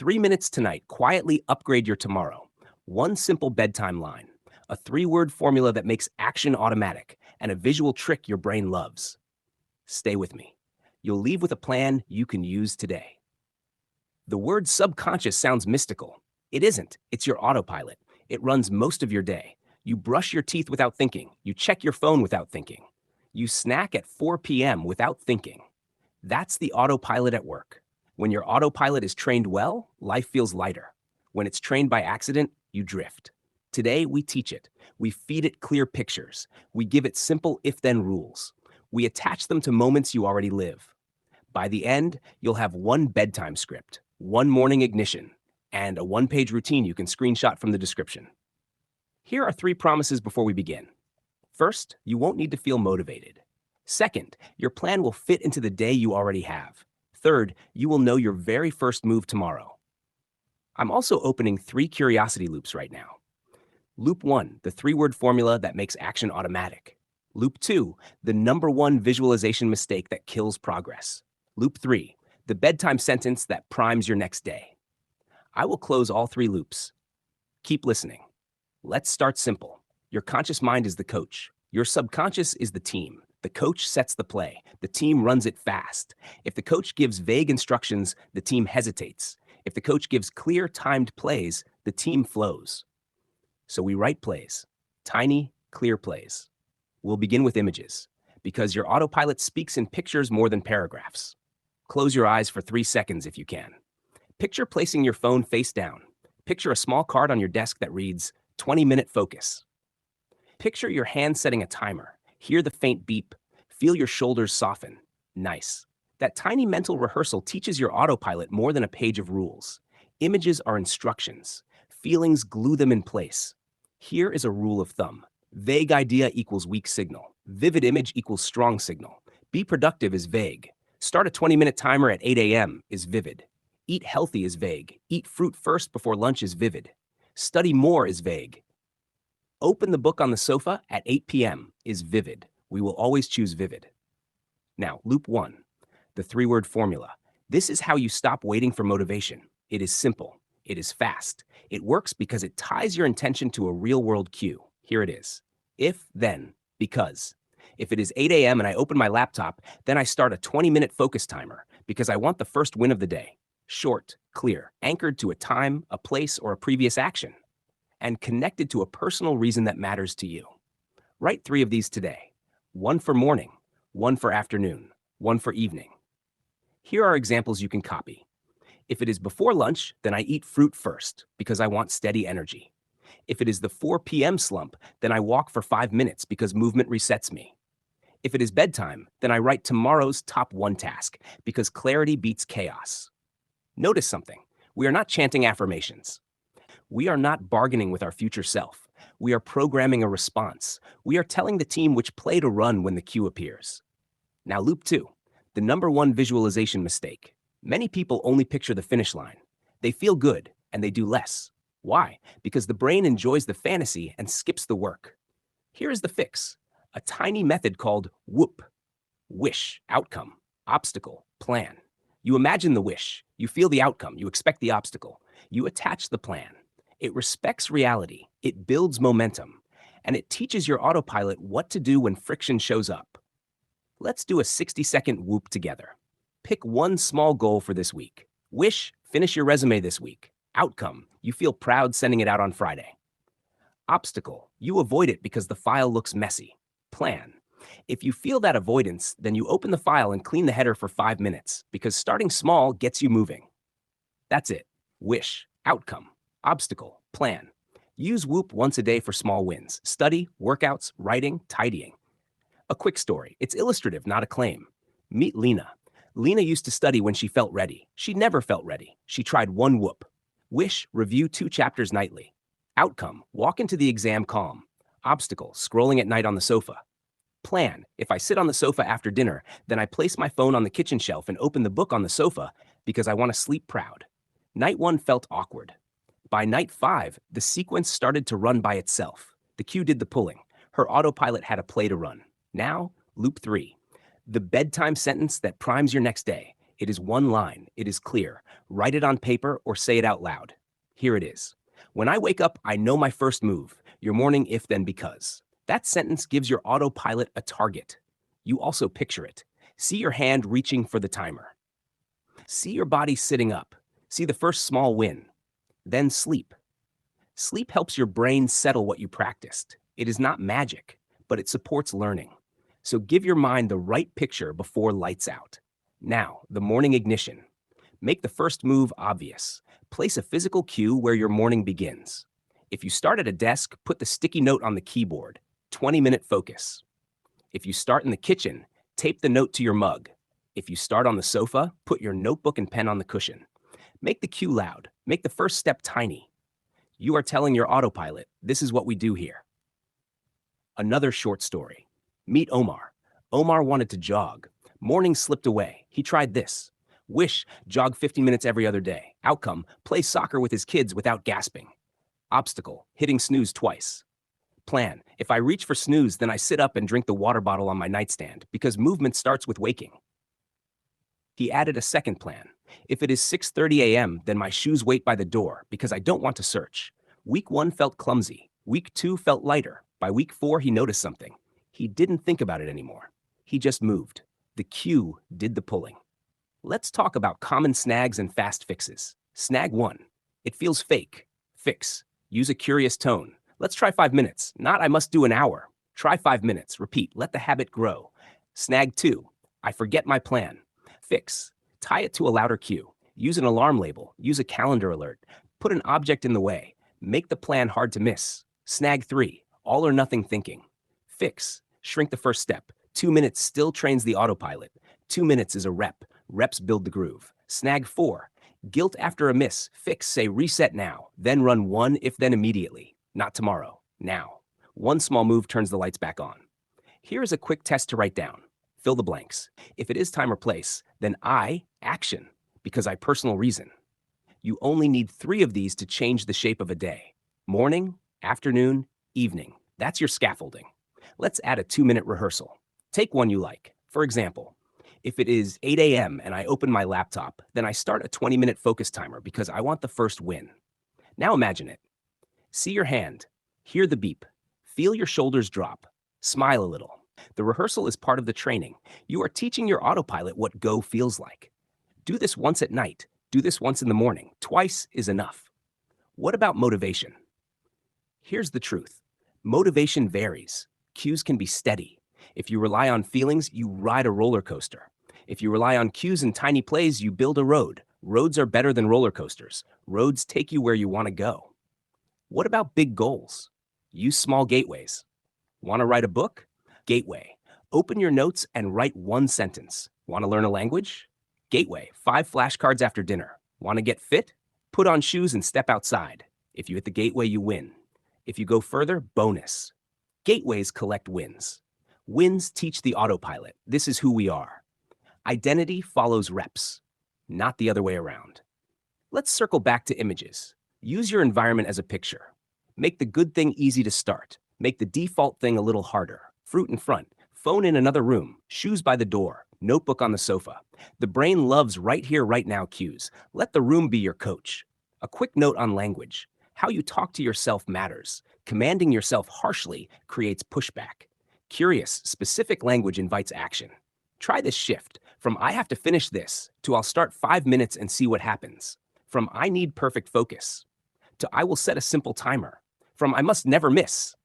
3 minutes tonight, quietly upgrade your tomorrow. One simple bedtime line, a 3-word formula that makes action automatic, and a visual trick your brain loves. Stay with me. You'll leave with a plan you can use today. The word subconscious sounds mystical. It isn't. It's your autopilot. It runs most of your day. You brush your teeth without thinking. You check your phone without thinking. You snack at 4 p.m. without thinking. That's the autopilot at work. When your autopilot is trained well, life feels lighter. When it's trained by accident, you drift. Today, we teach it. We feed it clear pictures. We give it simple if-then rules. We attach them to moments you already live. By the end, you'll have one bedtime script, one morning ignition, and a one-page routine you can screenshot from the description. Here are 3 promises before we begin. First, you won't need to feel motivated. Second, your plan will fit into the day you already have. Third, you will know your very first move tomorrow. I'm also opening 3 curiosity loops right now. Loop 1, the 3-word formula that makes action automatic. Loop 2, the #1 visualization mistake that kills progress. Loop 3, the bedtime sentence that primes your next day. I will close all 3 loops. Keep listening. Let's start simple. Your conscious mind is the coach. Your subconscious is the team. The coach sets the play. The team runs it fast. If the coach gives vague instructions, the team hesitates. If the coach gives clear, timed plays, the team flows. So we write plays. Tiny, clear plays. We'll begin with images, because your autopilot speaks in pictures more than paragraphs. Close your eyes for 3 seconds if you can. Picture placing your phone face down. Picture a small card on your desk that reads, 20-minute focus. Picture your hand setting a timer. Hear the faint beep. Feel your shoulders soften. Nice. That tiny mental rehearsal teaches your autopilot more than a page of rules. Images are instructions. Feelings glue them in place. Here is a rule of thumb. Vague idea equals weak signal. Vivid image equals strong signal. Be productive is vague. Start a 20-minute timer at 8 a.m. is vivid. Eat healthy is vague. Eat fruit first before lunch is vivid. Study more is vague. Open the book on the sofa at 8 p.m. is vivid. We will always choose vivid. Now, loop 1, the 3-word formula. This is how you stop waiting for motivation. It is simple. It is fast. It works because it ties your intention to a real-world cue. Here it is. If, then, because. If it is 8 a.m. and I open my laptop, then I start a 20-minute focus timer because I want the first win of the day. Short, clear, anchored to a time, a place, or a previous action, and connected to a personal reason that matters to you. Write 3 of these today. 1 for morning, 1 for afternoon, 1 for evening. Here are examples you can copy. If it is before lunch, then I eat fruit first because I want steady energy. If it is the 4 p.m. slump, then I walk for 5 minutes because movement resets me. If it is bedtime, then I write tomorrow's top 1 task because clarity beats chaos. Notice something. We are not chanting affirmations. We are not bargaining with our future self. We are programming a response. We are telling the team which play to run when the cue appears. Now, loop 2, the #1 visualization mistake. Many people only picture the finish line. They feel good, and they do less. Why? Because the brain enjoys the fantasy and skips the work. Here is the fix. A tiny method called WOOP. Wish, outcome, obstacle, plan. You imagine the wish. You feel the outcome. You expect the obstacle. You attach the plan. It respects reality. It builds momentum. And it teaches your autopilot what to do when friction shows up. Let's do a 60-second WOOP together. Pick one small goal for this week. Wish, finish your resume this week. Outcome, you feel proud sending it out on Friday. Obstacle, you avoid it because the file looks messy. Plan, if you feel that avoidance, then you open the file and clean the header for 5 minutes because starting small gets you moving. That's it. Wish, outcome, obstacle, plan. Use WOOP once a day for small wins. Study, workouts, writing, tidying. A quick story. It's illustrative, not a claim. Meet Lena. Lena used to study when she felt ready. She never felt ready. She tried one WOOP. Wish, review 2 chapters nightly. Outcome, walk into the exam calm. Obstacle, scrolling at night on the sofa. Plan, if I sit on the sofa after dinner, then I place my phone on the kitchen shelf and open the book on the sofa because I want to sleep proud. Night 1 felt awkward. By night 5, the sequence started to run by itself. The cue did the pulling. Her autopilot had a play to run. Now, loop 3. The bedtime sentence that primes your next day. It is one line. It is clear. Write it on paper or say it out loud. Here it is. When I wake up, I know my first move. Your morning if then because. That sentence gives your autopilot a target. You also picture it. See your hand reaching for the timer. See your body sitting up. See the first small win. Then sleep. Sleep helps your brain settle what you practiced. It is not magic, but it supports learning. So give your mind the right picture before lights out. Now, the morning ignition. Make the first move obvious. Place a physical cue where your morning begins. If you start at a desk, put the sticky note on the keyboard. 20-minute focus. If you start in the kitchen, tape the note to your mug. If you start on the sofa, put your notebook and pen on the cushion. Make the cue loud. Make the first step tiny. You are telling your autopilot, this is what we do here. Another short story. Meet Omar. Omar wanted to jog. Morning slipped away. He tried this. Wish, jog 15 minutes every other day. Outcome, play soccer with his kids without gasping. Obstacle, hitting snooze twice. Plan, if I reach for snooze, then I sit up and drink the water bottle on my nightstand because movement starts with waking. He added a second plan. If it is 6:30 a.m., then my shoes wait by the door because I don't want to search. Week 1 felt clumsy. Week 2 felt lighter. By week 4, he noticed something. He didn't think about it anymore. He just moved. The cue did the pulling. Let's talk about common snags and fast fixes. Snag 1. It feels fake. Fix. Use a curious tone. Let's try 5 minutes. Not I must do an hour. Try 5 minutes. Repeat. Let the habit grow. Snag 2. I forget my plan. Fix. Tie it to a louder cue. Use an alarm label. Use a calendar alert. Put an object in the way. Make the plan hard to miss. Snag 3. All or nothing thinking. Fix. Shrink the first step. 2 minutes still trains the autopilot. 2 minutes is a rep. Reps build the groove. Snag 4. Guilt after a miss. Fix. Say reset now. Then run one if then immediately. Not tomorrow. Now. One small move turns the lights back on. Here is a quick test to write down. Fill the blanks. If it is time or place, then I, action, because I personal reason. You only need 3 of these to change the shape of a day. Morning, afternoon, evening. That's your scaffolding. Let's add a 2-minute rehearsal. Take one you like. For example, if it is 8 a.m. and I open my laptop, then I start a 20-minute focus timer because I want the first win. Now imagine it. See your hand. Hear the beep. Feel your shoulders drop. Smile a little. The rehearsal is part of the training. You are teaching your autopilot what go feels like. Do this once at night. Do this once in the morning. Twice is enough. What about motivation? Here's the truth. Motivation varies. Cues can be steady. If you rely on feelings, you ride a roller coaster. If you rely on cues and tiny plays, you build a road. Roads are better than roller coasters. Roads take you where you want to go. What about big goals? Use small gateways. Want to write a book? Gateway. Open your notes and write 1 sentence. Want to learn a language? Gateway. 5 flashcards after dinner. Want to get fit? Put on shoes and step outside. If you hit the gateway, you win. If you go further, bonus. Gateways collect wins. Wins teach the autopilot. This is who we are. Identity follows reps, not the other way around. Let's circle back to images. Use your environment as a picture. Make the good thing easy to start. Make the default thing a little harder. Fruit in front, phone in another room, shoes by the door, notebook on the sofa. The brain loves right here, right now cues. Let the room be your coach. A quick note on language. How you talk to yourself matters. Commanding yourself harshly creates pushback. Curious, specific language invites action. Try this shift from I have to finish this to I'll start 5 minutes and see what happens. From I need perfect focus to I will set a simple timer. From I must never miss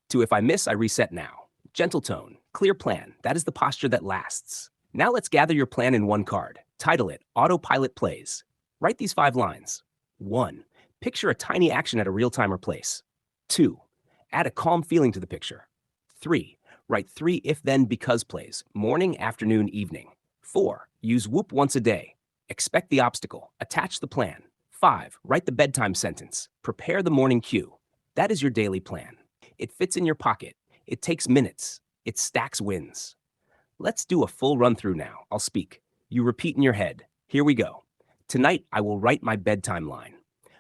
to if I miss, I reset now. Gentle tone, clear plan. That is the posture that lasts. Now let's gather your plan in 1 card. Title it Autopilot Plays. Write these 5 lines. 1. Picture a tiny action at a real time or place. 2. Add a calm feeling to the picture. 3. Write 3 if-then because plays, morning, afternoon, evening. 4. Use WOOP once a day. Expect the obstacle. Attach the plan. 5. Write the bedtime sentence. Prepare the morning cue. That is your daily plan. It fits in your pocket. It takes minutes. It stacks wins. Let's do a full run-through now. I'll speak. You repeat in your head. Here we go. Tonight, I will write my bedtime line.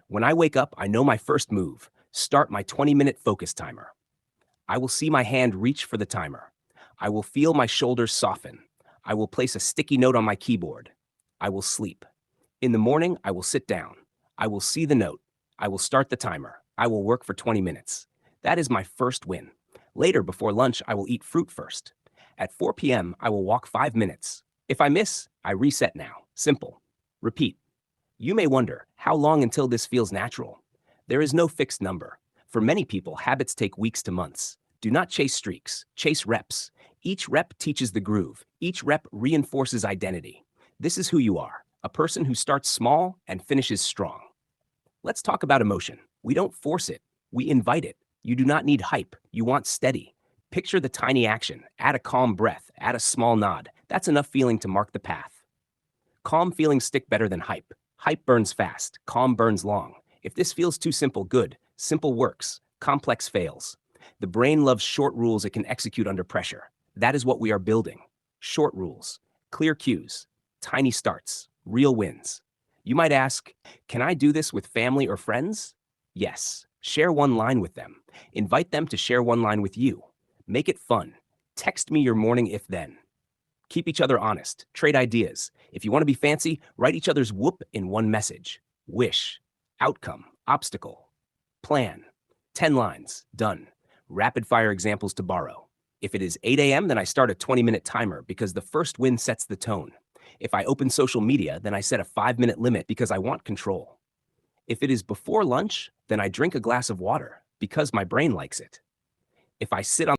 When I wake up, I know my first move. Start my 20-minute focus timer. I will see my hand reach for the timer. I will feel my shoulders soften. I will place a sticky note on my keyboard. I will sleep. In the morning, I will sit down. I will see the note. I will start the timer. I will work for 20 minutes. That is my first win. Later, before lunch, I will eat fruit first. At 4 p.m., I will walk 5 minutes. If I miss, I reset now. Simple. Repeat. You may wonder, how long until this feels natural? There is no fixed number. For many people, habits take weeks to months. Do not chase streaks, chase reps. Each rep teaches the groove. Each rep reinforces identity. This is who you are, a person who starts small and finishes strong. Let's talk about emotion. We don't force it, we invite it. You do not need hype, you want steady. Picture the tiny action, add a calm breath, add a small nod. That's enough feeling to mark the path. Calm feelings stick better than hype. Hype burns fast, calm burns long. If this feels too simple, good. Simple works, complex fails. The brain loves short rules it can execute under pressure. That is what we are building. Short rules, clear cues, tiny starts, real wins. You might ask, can I do this with family or friends? Yes. Share one line with them. Invite them to share one line with you. Make it fun. Text me your morning if-then. Keep each other honest. Trade ideas. If you want to be fancy, write each other's whoop in one message. Wish. Outcome. Obstacle. Plan. 10 lines. Done. Rapid fire examples to borrow. If it is 8 a.m., then I start a 20-minute timer because the first win sets the tone. If I open social media, then I set a 5-minute limit because I want control. If it is before lunch, then I drink a glass of water because my brain likes it. If I sit on